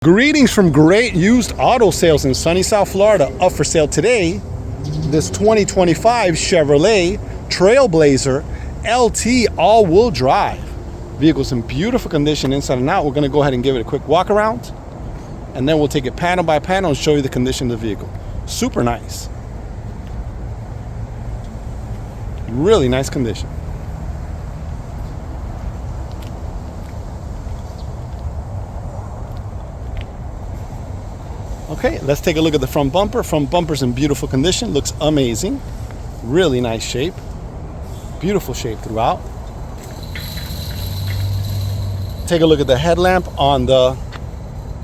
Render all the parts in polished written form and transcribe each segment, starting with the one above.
Greetings from Great Used Auto Sales in sunny South Florida. Up for sale today, this 2025 Chevrolet Trailblazer LT all-wheel drive. Vehicle's in beautiful condition inside and out. We're going to go ahead and give it a quick walk around, and then we'll take it panel by panel and show you the condition of the vehicle. Super nice. Really nice condition. Okay, let's take a look at the front bumper. Front bumper's in beautiful condition. Looks amazing. Really nice shape. Beautiful shape throughout. Take a look at the headlamp on the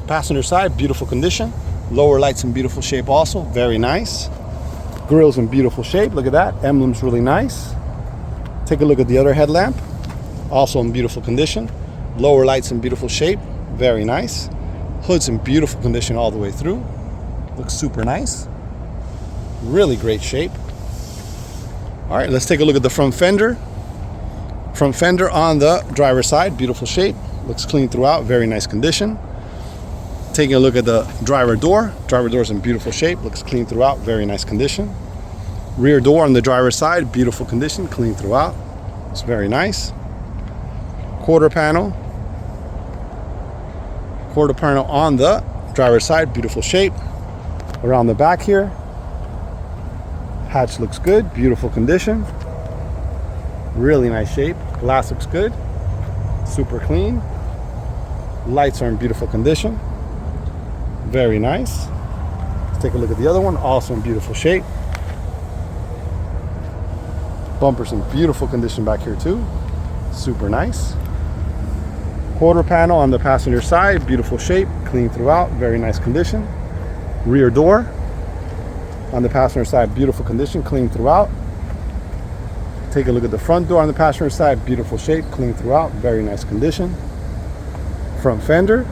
passenger side. Beautiful condition. Lower lights in beautiful shape also. Very nice. Grill's in beautiful shape. Look at that. Emblem's really nice. Take a look at the other headlamp. Also in beautiful condition. Lower lights in beautiful shape. Very nice. Hood's in beautiful condition all the way through. Looks super nice. Really great shape. All right, let's take a look at the front fender. Front fender on the driver's side, beautiful shape. Looks clean throughout, very nice condition. Taking a look at the driver door. Driver door's in beautiful shape, looks clean throughout, very nice condition. Rear door on the driver's side, beautiful condition, clean throughout. It's very nice. Quarter panel on the driver's side, beautiful shape. Around the back here, hatch looks good, beautiful condition, really nice shape. Glass looks good, super clean. Lights are in beautiful condition, very nice. Let's take a look at the other one, also in beautiful shape. Bumper's in beautiful condition back here too, super nice. Quarter panel on the passenger side, beautiful shape, clean throughout, very nice condition. Rear door on the passenger side, beautiful condition, clean throughout. Take a look at the front door on the passenger side, beautiful shape, clean throughout, very nice condition. Front fender,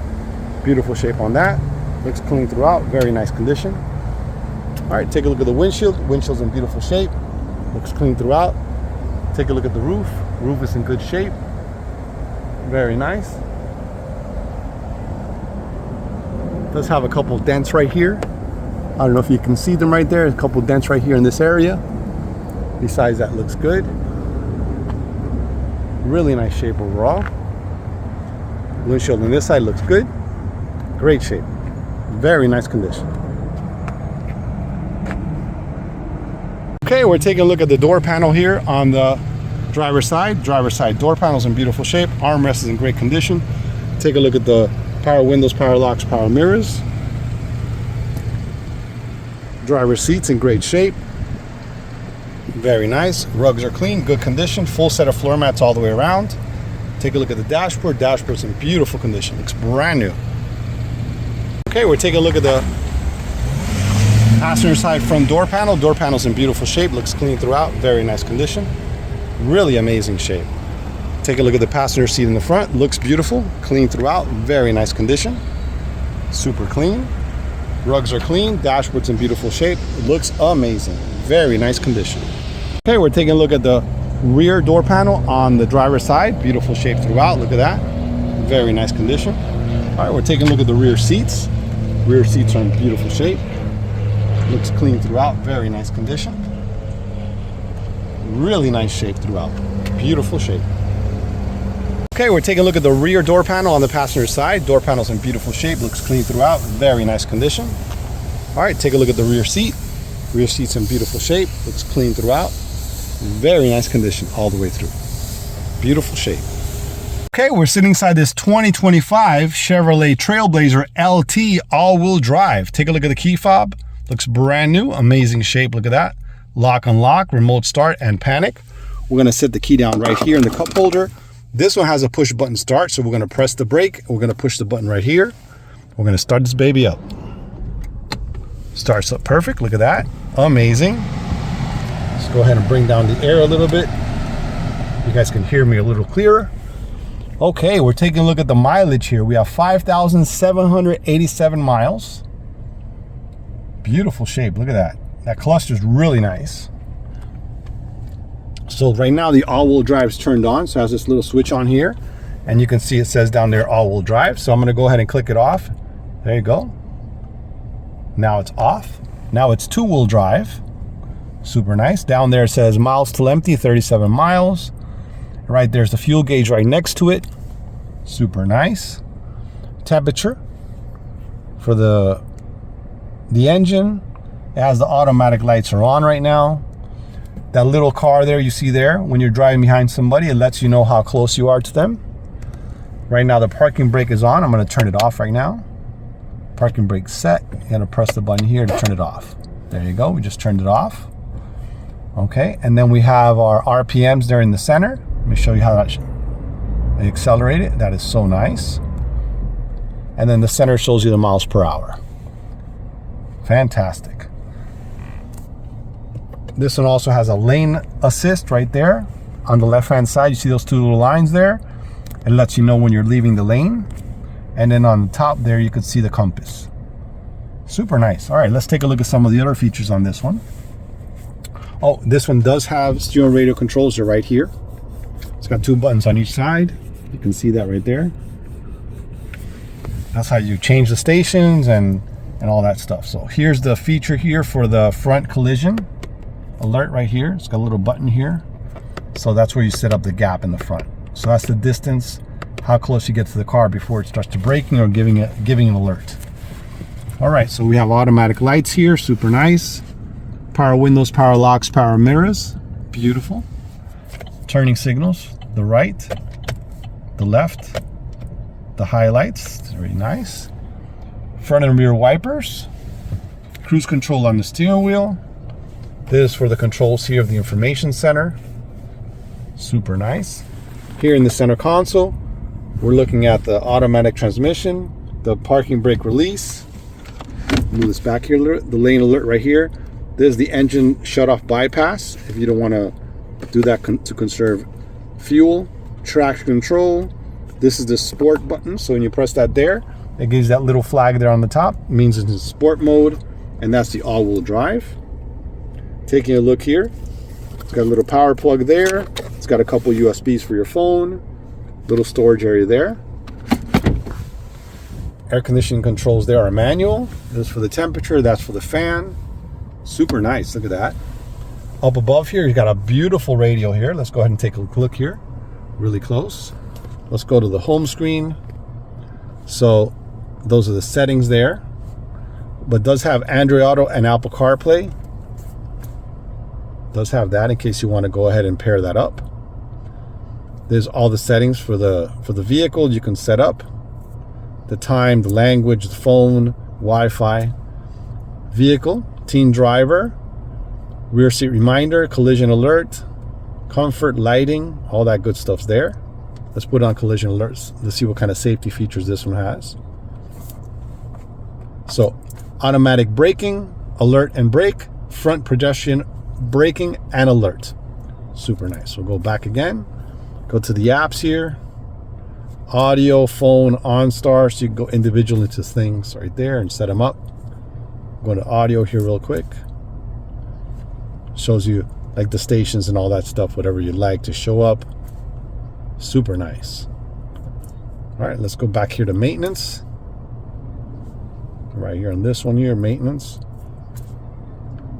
beautiful shape on that, looks clean throughout, very nice condition. All right, take a look at the windshield. Windshield's in beautiful shape, looks clean throughout. Take a look at the roof. Roof is in good shape. Very nice. Does have a couple dents right here. I don't know if you can see them right there. A couple dents right here in this area. Besides that, looks good. Really nice shape overall. Windshield on this side looks good. Great shape. Very nice condition. Okay, we're taking a look at the door panel here on the driver's side. Driver's side door panel's in beautiful shape. Armrest is in great condition. Take a look at the power windows, power locks, power mirrors. Driver's seats in great shape. Very nice. Rugs are clean, good condition. Full set of floor mats all the way around. Take a look at the dashboard. Dashboard's in beautiful condition. Looks brand new. Okay, we're taking a look at the passenger side front door panel. Door panel's in beautiful shape. Looks clean throughout. Very nice condition. Really amazing shape. Take a look at the passenger seat in the front. Looks beautiful, clean throughout, very nice condition. Super clean. Rugs are clean, dashboard's in beautiful shape. It looks amazing, very nice condition. Okay, we're taking a look at the rear door panel on the driver's side. Beautiful shape throughout, look at that. Very nice condition. All right, we're taking a look at the rear seats. Rear seats are in beautiful shape. Looks clean throughout, very nice condition. Really nice shape throughout. Beautiful shape. Okay, we're taking a look at the rear door panel on the passenger side. Door panel's in beautiful shape. Looks clean throughout. Very nice condition. All right, take a look at the rear seat. Rear seat's in beautiful shape. Looks clean throughout. Very nice condition all the way through. Beautiful shape. Okay, we're sitting inside this 2025 Chevrolet Trailblazer LT all-wheel drive. Take a look at the key fob. Looks brand new. Amazing shape. Look at that. Lock, unlock, remote start, and panic. We're going to set the key down right here in the cup holder. This one has a push button start, so we're going to press the brake. We're going to push the button right here. We're going to start this baby up. Starts up perfect. Look at that. Amazing. Let's go ahead and bring down the air a little bit. You guys can hear me a little clearer. Okay, we're taking a look at the mileage here. We have 5,787 miles. Beautiful shape. Look at that. That cluster is really nice. So right now the all-wheel drive is turned on, so it has this little switch on here, and you can see it says down there all-wheel drive. So I'm going to go ahead and click it off, There you go. Now it's off. Now it's two-wheel drive. Super nice. Down there it says miles till empty, 37 miles. Right there's the fuel gauge right next to it. Super nice. Temperature for the engine. It has the automatic lights are on right now. That little car there you see there, when you're driving behind somebody, it lets you know how close you are to them. Right now the parking brake is on. I'm going to turn it off right now. Parking brake set. You got to press the button here to turn it off. There you go. We just turned it off. Okay, and then we have our RPMs there in the center. Let me show you how that accelerate it. That is so nice. And then the center shows you the miles per hour. Fantastic. This one also has a lane assist right there. On the left hand side, you see those two little lines there. It lets you know when you're leaving the lane. And then on the top there, you can see the compass. Super nice. All right, let's take a look at some of the other features on this one. Oh, this one does have steering radio controls. They're right here. It's got two buttons on each side. You can see that right there. That's how you change the stations and all that stuff. So here's the feature here for the front collision alert right here. It's got a little button here. So that's where you set up the gap in the front. So that's the distance, how close you get to the car before it starts to braking or giving an alert. All right, so we have automatic lights here, super nice. Power windows, power locks, power mirrors, beautiful. Turning signals, the right, the left, the highlights, very nice. Front and rear wipers, cruise control on the steering wheel. This is for the controls here of the information center. Super nice. Here in the center console, we're looking at the automatic transmission, the parking brake release. Move this back here, the lane alert right here. This is the engine shut-off bypass if you don't want to do that to conserve fuel. Traction control. This is the sport button, so when you press that there, it gives that little flag there on the top. It means it's in sport mode, and that's the all-wheel drive. Taking a look here, it's got a little power plug there. It's got a couple USBs for your phone. Little storage area there. Air conditioning controls there are manual. This is for the temperature, that's for the fan. Super nice, look at that. Up above here, you've got a beautiful radio here. Let's go ahead and take a look here, really close. Let's go to the home screen. So those are the settings there, but does have Android Auto and Apple CarPlay. Does have that in case you want to go ahead and pair that up. There's all the settings for the vehicle you can set up. The time, the language, the phone, Wi-Fi, vehicle, teen driver, rear seat reminder, collision alert, comfort, lighting, all that good stuff's there. Let's put on collision alerts. Let's see what kind of safety features this one has. So, automatic braking, alert and brake, front pedestrian braking and alert. Super nice. We'll go back again. Go to the apps here. Audio, phone, OnStar, so you can go individually into things right there and set them up. Go to audio here real quick. Shows you like the stations and all that stuff, whatever you like to show up. Super nice. All right, let's go back here to maintenance. Right here on this one here, maintenance.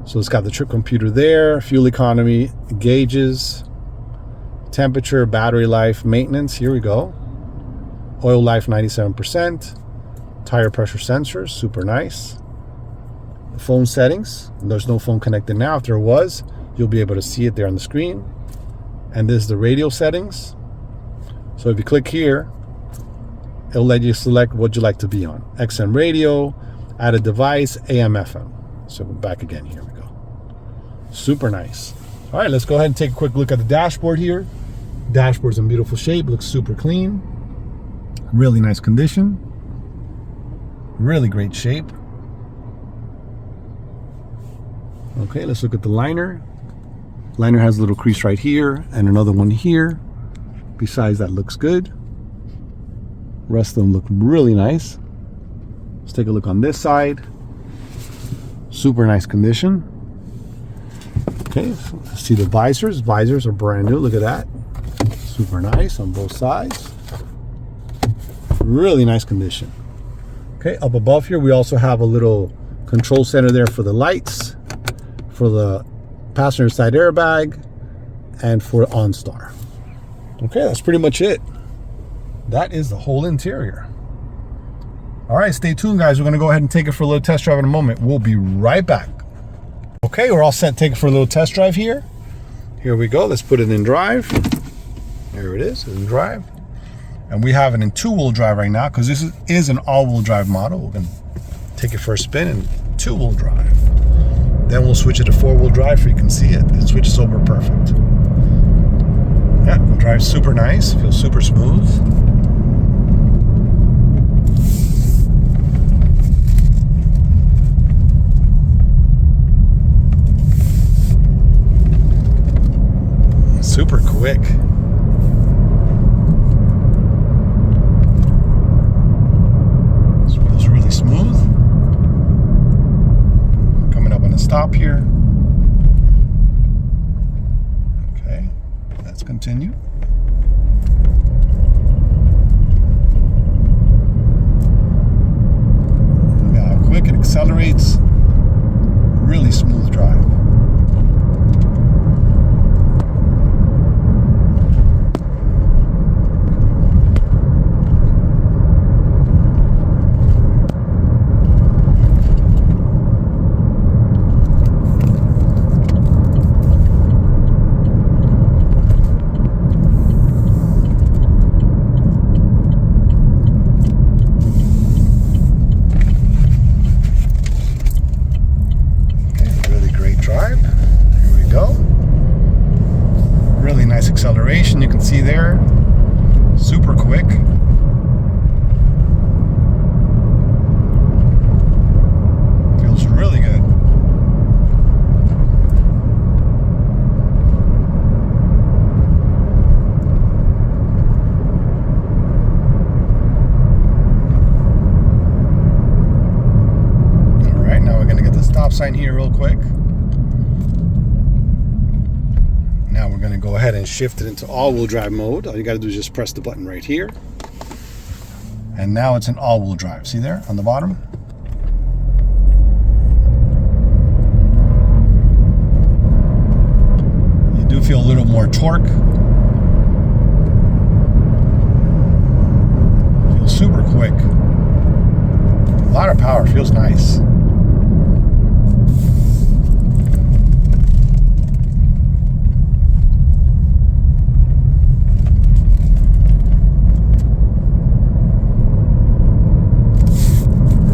So it's got the trip computer there, fuel economy, gauges, temperature, battery life, maintenance. Here we go. Oil life 97%. Tire pressure sensors, super nice. Phone settings. There's no phone connected now. If there was, you'll be able to see it there on the screen. And this is the radio settings. So if you click here, it'll let you select what you like to be on. XM radio, add a device, AM, FM. So back again, here we go. Super nice. All right, let's go ahead and take a quick look at the dashboard here. Dashboard's in beautiful shape, looks super clean. Really nice condition. Really great shape. Okay, let's look at the liner. Liner has a little crease right here and another one here. Besides that, looks good. Rest of them look really nice. Let's take a look on this side. Super nice condition. Okay, so let's see the visors. Visors are brand new. Look at that. Super nice on both sides. Really nice condition. Okay, up above here we also have a little control center there for the lights, for the passenger side airbag, and for OnStar. Okay, that's pretty much it. That is the whole interior. All right, stay tuned, guys. We're gonna go ahead and take it for a little test drive in a moment. We'll be right back. Okay, we're all set to take it for a little test drive here. Here we go, let's put it in drive. There it is, in drive. And we have it in two-wheel drive right now because this is an all-wheel drive model. We're gonna take it for a spin in two-wheel drive. Then we'll switch it to four-wheel drive so you can see it. It switches over perfect. Yeah, drives super nice, feels super smooth. Super quick. This feels really smooth. Coming up on a stop here. Okay, let's continue. Look at how quick it accelerates. Really smooth drive. Acceleration, you can see there, super quick. Feels really good. All right, now we're going to get the stop sign here real quick. Now we're going to go ahead and shift it into all-wheel drive mode. All you got to do is just press the button right here. And now it's in all-wheel drive. See there on the bottom? You do feel a little more torque. Feels super quick. A lot of power. Feels nice.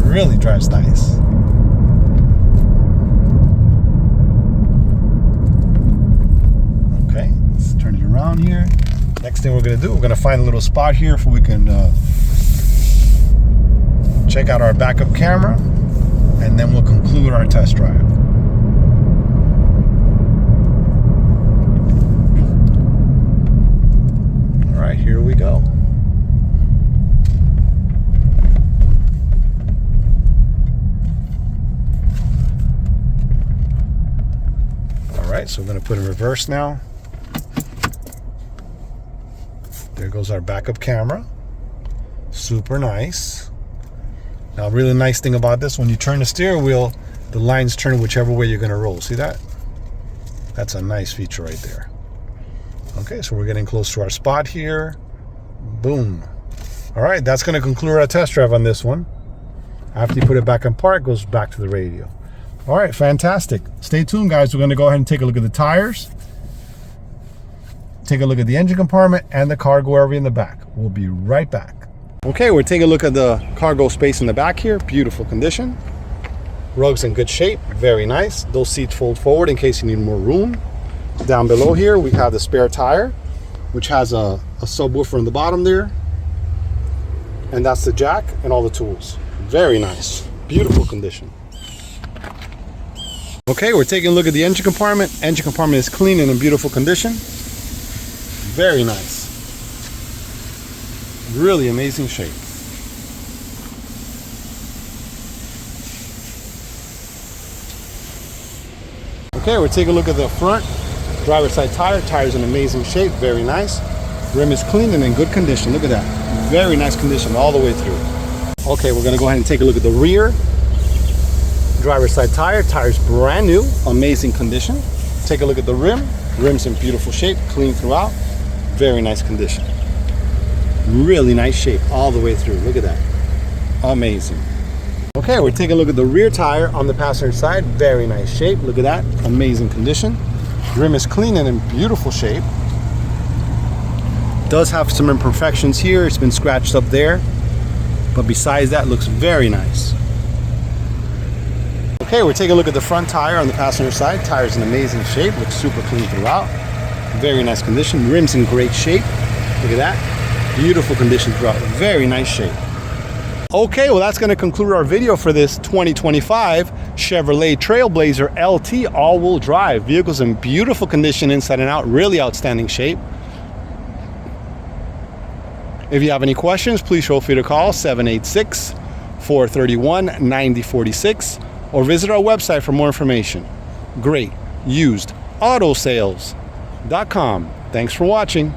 Really drives nice. Okay, let's turn it around here. Next thing we're going to do, we're going to find a little spot here so we can check out our backup camera, and then we'll conclude our test drive. All right, here we go. Alright, so we're going to put in reverse now. There goes our backup camera. Super nice. Now, really nice thing about this, when you turn the steering wheel, the lines turn whichever way you're going to roll. See that? That's a nice feature right there. Okay, so we're getting close to our spot here. Boom. Alright, that's going to conclude our test drive on this one. After you put it back in park, it goes back to the radio. All right, fantastic. Stay tuned, guys. We're going to go ahead and take a look at the tires, take a look at the engine compartment, and the cargo area in the back. We'll be right back. Okay, we're taking a look at the cargo space in the back here. Beautiful condition. Rugs in good shape. Very nice. Those seats fold forward in case you need more room. Down below here, we have the spare tire, which has a subwoofer in the bottom there. And that's the jack and all the tools. Very nice. Beautiful condition. Okay, we're taking a look at the engine compartment. Engine compartment is clean and in beautiful condition. Very nice. Really amazing shape. Okay, we're taking a look at the front. Driver's side tire. Tire's in amazing shape. Very nice. Rim is clean and in good condition. Look at that. Very nice condition all the way through. Okay, we're gonna go ahead and take a look at the rear. Driver's side tire. Tire's brand new, amazing condition. Take a look at the rim. Rim's in beautiful shape, clean throughout. Very nice condition. Really nice shape all the way through. Look at that. Amazing. Okay, we're taking a look at the rear tire on the passenger side. Very nice shape. Look at that. Amazing condition. Rim is clean and in beautiful shape. Does have some imperfections here. It's been scratched up there. But besides that, looks very nice. Okay, we're taking a look at the front tire on the passenger side. Tire's in amazing shape. Looks super clean throughout. Very nice condition. Rim's in great shape. Look at that. Beautiful condition throughout. Very nice shape. Okay, well that's going to conclude our video for this 2025 Chevrolet Trailblazer LT all-wheel drive. Vehicle's in beautiful condition inside and out. Really outstanding shape. If you have any questions, please feel free to call 786-431-9046 or visit our website for more information. Great Used Auto Sales.com. Thanks for watching.